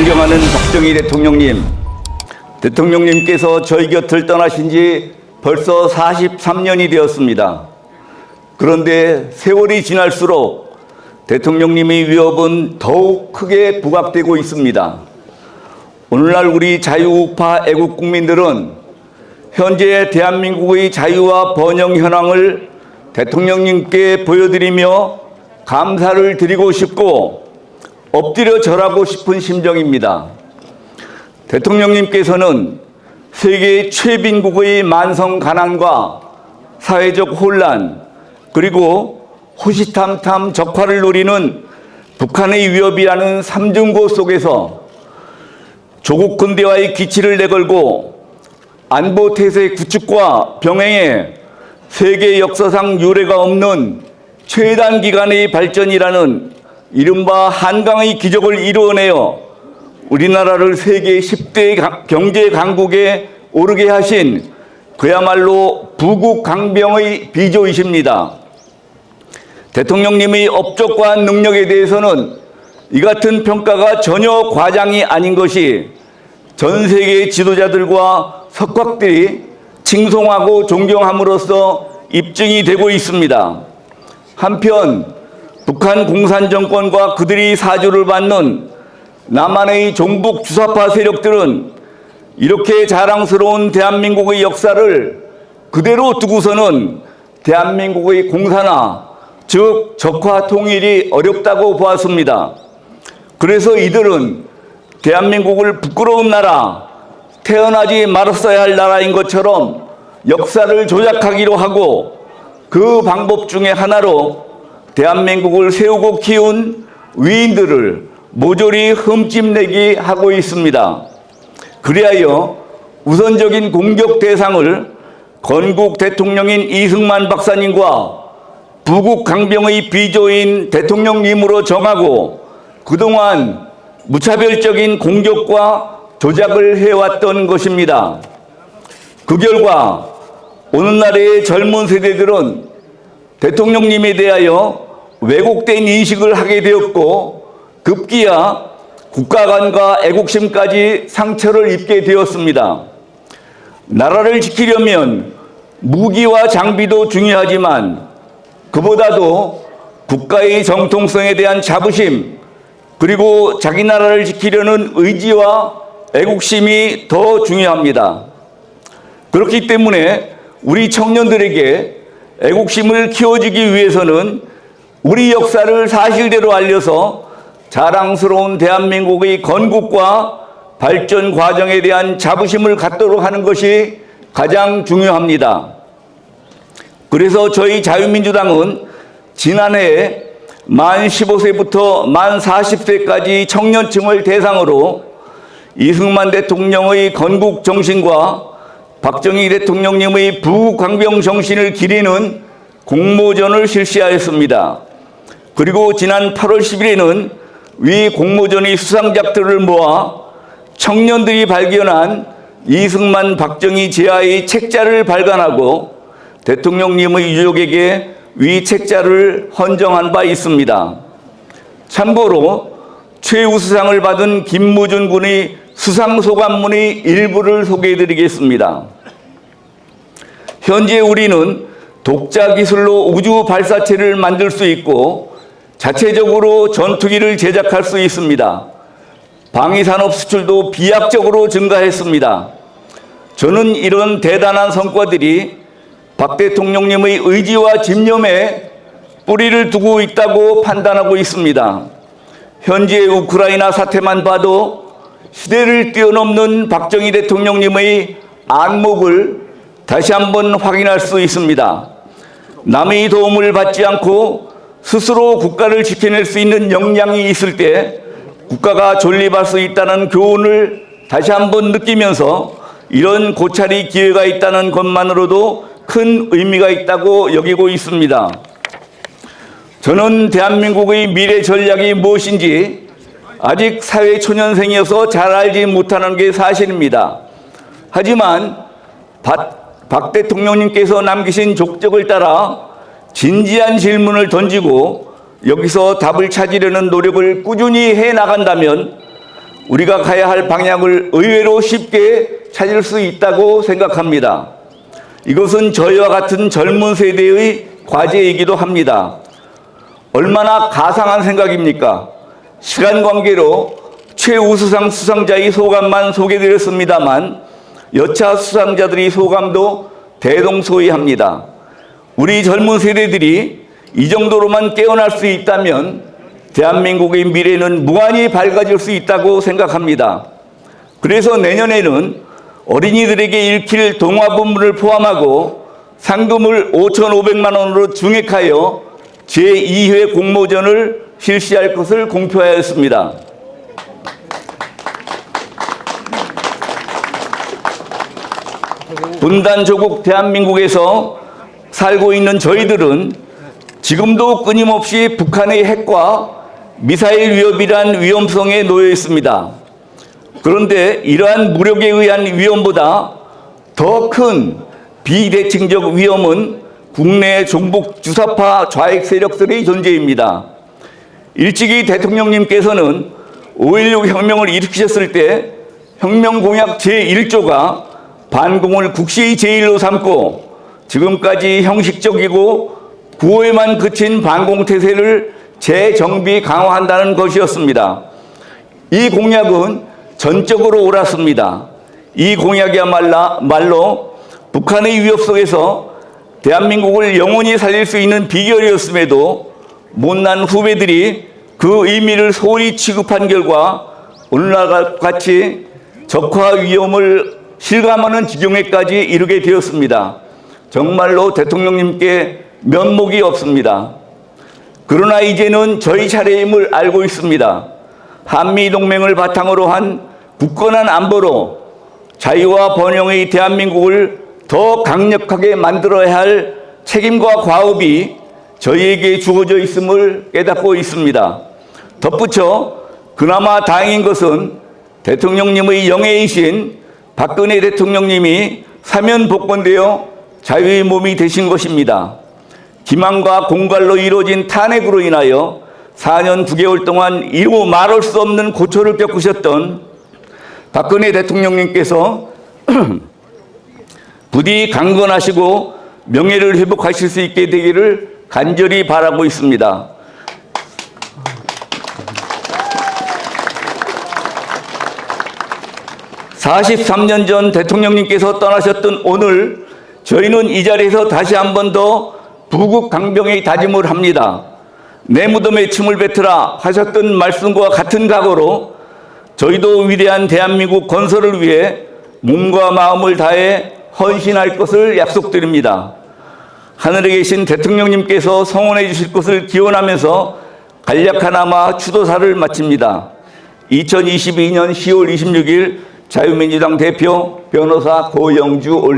존경하는 박정희 대통령님, 대통령님께서 저희 곁을 떠나신 지 벌써 43년이 되었습니다. 그런데 세월이 지날수록 대통령님의 위협은 더욱 크게 부각되고 있습니다. 오늘날 우리 자유우파 애국 국민들은 현재 대한민국의 자유와 번영 현황을 대통령님께 보여드리며 감사를 드리고 싶고 엎드려 절하고 싶은 심정입니다. 대통령님께서는 세계 최빈국의 만성 가난과 사회적 혼란 그리고 호시탐탐 적화를 노리는 북한의 위협이라는 삼중고 속에서 조국 근대화의 기치를 내걸고 안보 태세 구축과 병행에 세계 역사상 유례가 없는 최단 기간의 발전이라는 이른바 한강의 기적을 이루어내어 우리나라를 세계 10대 경제 강국에 오르게 하신 그야말로 부국 강병의 비조이십니다. 대통령님의 업적과 능력에 대해서는 이 같은 평가가 전혀 과장이 아닌 것이 전 세계 지도자들과 석학들이 칭송하고 존경함으로써 입증이 되고 있습니다. 한편 북한 공산정권과 그들이 사주를 받는 남한의 종북 주사파 세력들은 이렇게 자랑스러운 대한민국의 역사를 그대로 두고서는 대한민국의 공산화, 즉 적화 통일이 어렵다고 보았습니다. 그래서 이들은 대한민국을 부끄러운 나라, 태어나지 말았어야 할 나라인 것처럼 역사를 조작하기로 하고 그 방법 중에 하나로 대한민국을 세우고 키운 위인들을 모조리 흠집내기 하고 있습니다. 그리하여 우선적인 공격 대상을 건국 대통령인 이승만 박사님과 부국 강병의 비조인 대통령님으로 정하고 그동안 무차별적인 공격과 조작을 해왔던 것입니다. 그 결과 오늘날의 젊은 세대들은 대통령님에 대하여 왜곡된 인식을 하게 되었고 급기야 국가관과 애국심까지 상처를 입게 되었습니다. 나라를 지키려면 무기와 장비도 중요하지만 그보다도 국가의 정통성에 대한 자부심 그리고 자기 나라를 지키려는 의지와 애국심이 더 중요합니다. 그렇기 때문에 우리 청년들에게 애국심을 키워주기 위해서는 우리 역사를 사실대로 알려서 자랑스러운 대한민국의 건국과 발전 과정에 대한 자부심을 갖도록 하는 것이 가장 중요합니다. 그래서 저희 자유민주당은 지난해 만 15세부터 만 40세까지 청년층을 대상으로 이승만 대통령의 건국 정신과 박정희 대통령님의 부강병 정신을 기리는 공모전을 실시하였습니다. 그리고 지난 8월 10일에는 위 공모전의 수상작들을 모아 청년들이 발견한 이승만 박정희 제하의 책자를 발간하고 대통령님의 유족에게 위 책자를 헌정한 바 있습니다. 참고로 최우수상을 받은 김무준 군의 수상소감문의 일부를 소개해드리겠습니다. 현재 우리는 독자 기술로 우주 발사체를 만들 수 있고 자체적으로 전투기를 제작할 수 있습니다. 방위산업 수출도 비약적으로 증가했습니다. 저는 이런 대단한 성과들이 박 대통령님의 의지와 집념에 뿌리를 두고 있다고 판단하고 있습니다. 현재 우크라이나 사태만 봐도 시대를 뛰어넘는 박정희 대통령님의 안목을 다시 한번 확인할 수 있습니다. 남의 도움을 받지 않고 스스로 국가를 지켜낼 수 있는 역량이 있을 때 국가가 존립할 수 있다는 교훈을 다시 한번 느끼면서 이런 고찰의 기회가 있다는 것만으로도 큰 의미가 있다고 여기고 있습니다. 저는 대한민국의 미래 전략이 무엇인지 아직 사회초년생이어서 잘 알지 못하는 게 사실입니다. 하지만 박 대통령님께서 남기신 족적을 따라 진지한 질문을 던지고 여기서 답을 찾으려는 노력을 꾸준히 해나간다면 우리가 가야 할 방향을 의외로 쉽게 찾을 수 있다고 생각합니다. 이것은 저희와 같은 젊은 세대의 과제이기도 합니다. 얼마나 가상한 생각입니까? 시간 관계로 최우수상 수상자의 소감만 소개드렸습니다만 여차 수상자들의 소감도 대동소이합니다. 우리 젊은 세대들이 이 정도로만 깨어날 수 있다면 대한민국의 미래는 무한히 밝아질 수 있다고 생각합니다. 그래서 내년에는 어린이들에게 읽힐 동화본문을 포함하고 상금을 5,500만 원으로 증액하여 제2회 공모전을 실시할 것을 공표하였습니다. 분단 조국 대한민국에서 살고 있는 저희들은 지금도 끊임없이 북한의 핵과 미사일 위협이란 위험성에 놓여 있습니다. 그런데 이러한 무력에 의한 위험보다 더 큰 비대칭적 위험은 국내 종북 주사파 좌익 세력들의 존재입니다. 일찍이 대통령님께서는 5.16 혁명을 일으키셨을 때 혁명 공약 제1조가 반공을 국시의 제1로 삼고 지금까지 형식적이고 구호에만 그친 반공태세를 재정비 강화한다는 것이었습니다. 이 공약은 전적으로 옳았습니다. 이 공약이야말로 북한의 위협 속에서 대한민국을 영원히 살릴 수 있는 비결이었음에도 못난 후배들이 그 의미를 소홀히 취급한 결과 오늘날과 같이 적화 위험을 실감하는 지경에까지 이르게 되었습니다. 정말로 대통령님께 면목이 없습니다. 그러나 이제는 저희 차례임을 알고 있습니다. 한미동맹을 바탕으로 한 굳건한 안보로 자유와 번영의 대한민국을 더 강력하게 만들어야 할 책임과 과업이 저희에게 주어져 있음을 깨닫고 있습니다. 덧붙여 그나마 다행인 것은 대통령님의 영예이신 박근혜 대통령님이 사면 복권되어 자유의 몸이 되신 것입니다. 기만과 공갈로 이루어진 탄핵으로 인하여 4년 9개월 동안 이루 말할 수 없는 고초를 겪으셨던 박근혜 대통령님께서 부디 강건하시고 명예를 회복하실 수 있게 되기를 간절히 바라고 있습니다. (43년) 전 대통령님께서 떠나셨던 오늘 저희는 이 자리에서 다시 한 번 더 부국 강병의 다짐을 합니다. 내 무덤에 침을 뱉으라 하셨던 말씀과 같은 각오로 저희도 위대한 대한민국 건설을 위해 몸과 마음을 다해 헌신할 것을 약속드립니다. 하늘에 계신 대통령님께서 성원해 주실 것을 기원하면서 간략하나마 추도사를 마칩니다. 2022년 10월 26일 자유민주당 대표 변호사 고영주 올리